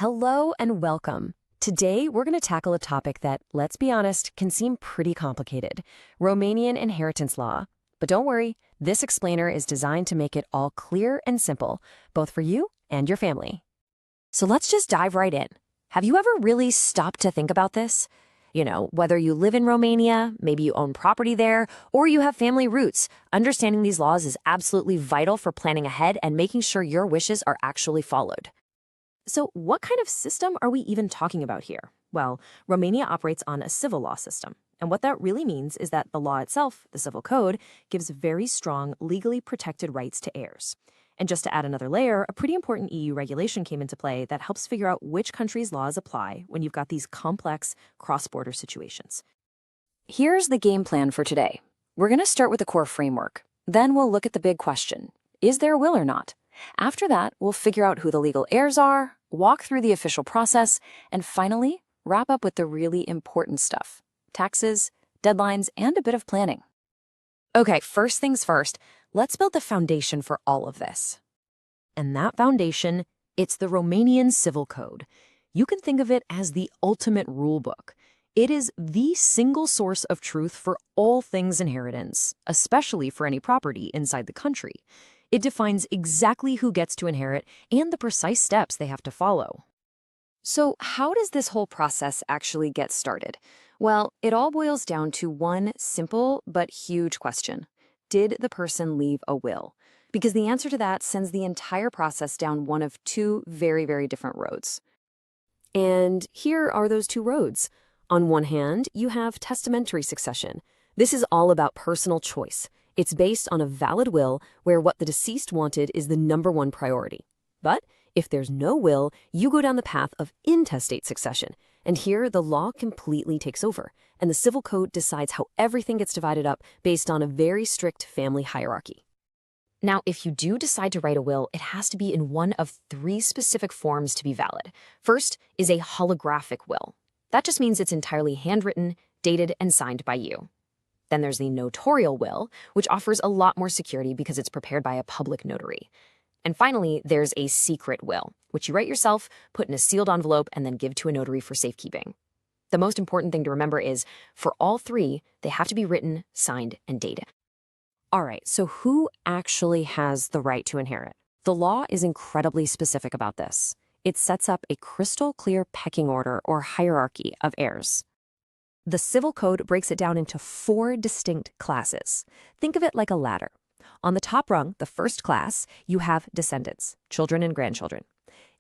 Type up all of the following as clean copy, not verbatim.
Hello and welcome. Today, we're going to tackle a topic that, let's be honest, can seem pretty complicated: Romanian inheritance law. But don't worry, this explainer is designed to make it all clear and simple, both for you and your family. So let's just dive right in. Have you ever really stopped to think about this? Whether you live in Romania, maybe you own property there, or you have family roots, understanding these laws is absolutely vital for planning ahead and making sure your wishes are actually followed. So what kind of system are we even talking about here? Well, Romania operates on a civil law system. And what that really means is that the law itself, the civil code, gives very strong, legally protected rights to heirs. And just to add another layer, a pretty important EU regulation came into play that helps figure out which country's laws apply when you've got these complex cross-border situations. Here's the game plan for today. We're going to start with the core framework. Then we'll look at the big question: is there a will or not? After that, we'll figure out who the legal heirs are, walk through the official process, and finally, wrap up with the really important stuff: taxes, deadlines, and a bit of planning. Okay, first things first, let's build the foundation for all of this. And that foundation, it's the Romanian Civil Code. You can think of it as the ultimate rule book. It is the single source of truth for all things inheritance, especially for any property inside the country. It defines exactly who gets to inherit and the precise steps they have to follow. So how does this whole process actually get started? Well, it all boils down to one simple but huge question: did the person leave a will? Because the answer to that sends the entire process down one of two very, very different roads. And here are those two roads. On one hand, you have testamentary succession. This is all about personal choice. It's based on a valid will where what the deceased wanted is the number one priority. But if there's no will, you go down the path of intestate succession. And here, the law completely takes over, and the civil code decides how everything gets divided up based on a very strict family hierarchy. Now, if you do decide to write a will, it has to be in one of three specific forms to be valid. First is a holographic will. That just means it's entirely handwritten, dated, and signed by you. Then there's the notarial will, which offers a lot more security because it's prepared by a public notary. And finally, there's a secret will, which you write yourself, put in a sealed envelope, and then give to a notary for safekeeping. The most important thing to remember is, for all three, they have to be written, signed, and dated. All right, so who actually has the right to inherit? The law is incredibly specific about this. It sets up a crystal clear pecking order or hierarchy of heirs. The Civil Code breaks it down into four distinct classes. Think of it like a ladder. On the top rung, the first class, you have descendants, children and grandchildren.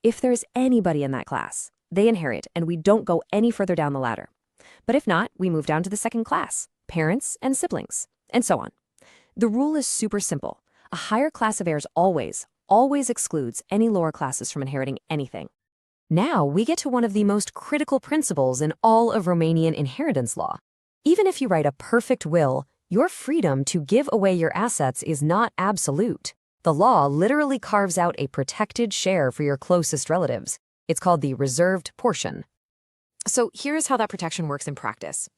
If there's anybody in that class, they inherit, and we don't go any further down the ladder. But if not, we move down to the second class, parents and siblings, and so on. The rule is super simple. A higher class of heirs always excludes any lower classes from inheriting anything. Now we get to one of the most critical principles in all of Romanian inheritance law. Even if you write a perfect will, your freedom to give away your assets is not absolute. The law literally carves out a protected share for your closest relatives. It's called the reserved portion. So here's how that protection works in practice.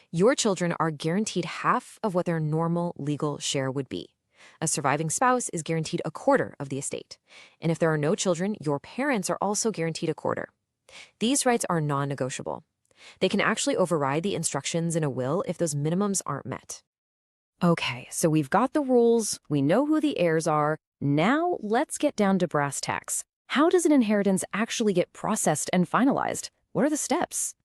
Your children are guaranteed half of what their normal legal share would be. A surviving spouse is guaranteed a quarter of the estate. And if there are no children, your parents are also guaranteed a quarter. These rights are non-negotiable. They can actually override the instructions in a will if those minimums aren't met. Okay, so we've got the rules, we know who the heirs are. Now let's get down to brass tacks. How does an inheritance actually get processed and finalized? What are the steps?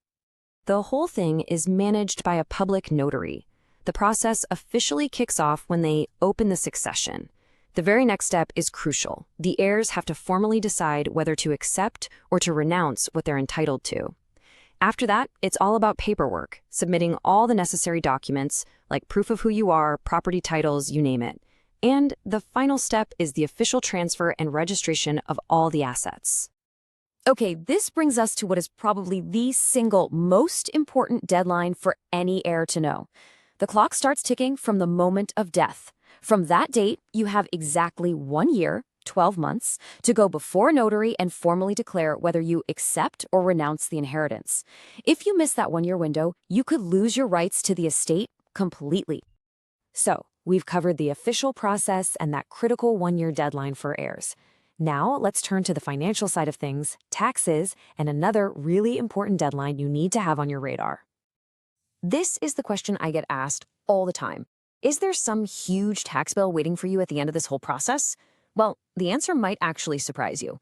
The whole thing is managed by a public notary. The process officially kicks off when they open the succession. The very next step is crucial. The heirs have to formally decide whether to accept or to renounce what they're entitled to. After that, it's all about paperwork, submitting all the necessary documents, like proof of who you are, property titles, you name it. And the final step is the official transfer and registration of all the assets. Okay, this brings us to what is probably the single most important deadline for any heir to know. The clock starts ticking from the moment of death. From that date, you have exactly 1 year, 12 months, to go before a notary and formally declare whether you accept or renounce the inheritance. If you miss that 1-year window, you could lose your rights to the estate completely. So, we've covered the official process and that critical 1-year deadline for heirs. Now, let's turn to the financial side of things, taxes, and another really important deadline you need to have on your radar. This is the question I get asked all the time. Is there some huge tax bill waiting for you at the end of this whole process? Well, the answer might actually surprise you.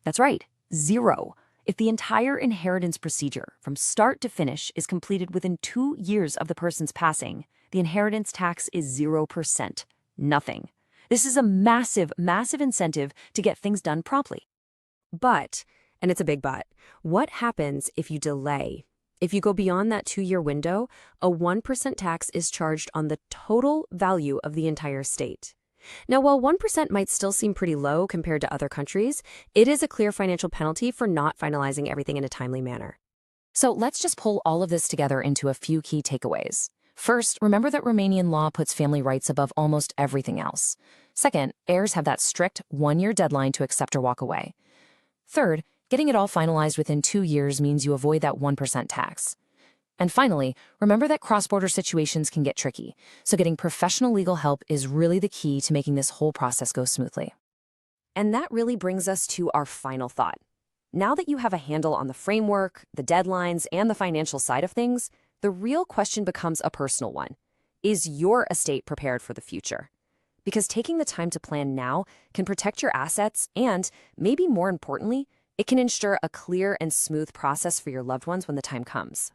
That's right, zero. If the entire inheritance procedure, from start to finish, is completed within 2 years of the person's passing, the inheritance tax is 0%. Nothing. This is a massive, massive incentive to get things done promptly. But, and it's a big but, what happens if you delay? If you go beyond that 2-year window, a 1% tax is charged on the total value of the entire estate. Now, while 1% might still seem pretty low compared to other countries, it is a clear financial penalty for not finalizing everything in a timely manner. So let's just pull all of this together into a few key takeaways. First, remember that Romanian law puts family rights above almost everything else. Second, heirs have that strict 1-year deadline to accept or walk away. Third, getting it all finalized within 2 years means you avoid that 1% tax. And finally, remember that cross-border situations can get tricky, so getting professional legal help is really the key to making this whole process go smoothly. And that really brings us to our final thought. Now that you have a handle on the framework, the deadlines, and the financial side of things, the real question becomes a personal one. Is your estate prepared for the future? Because taking the time to plan now can protect your assets and, maybe more importantly, it can ensure a clear and smooth process for your loved ones when the time comes.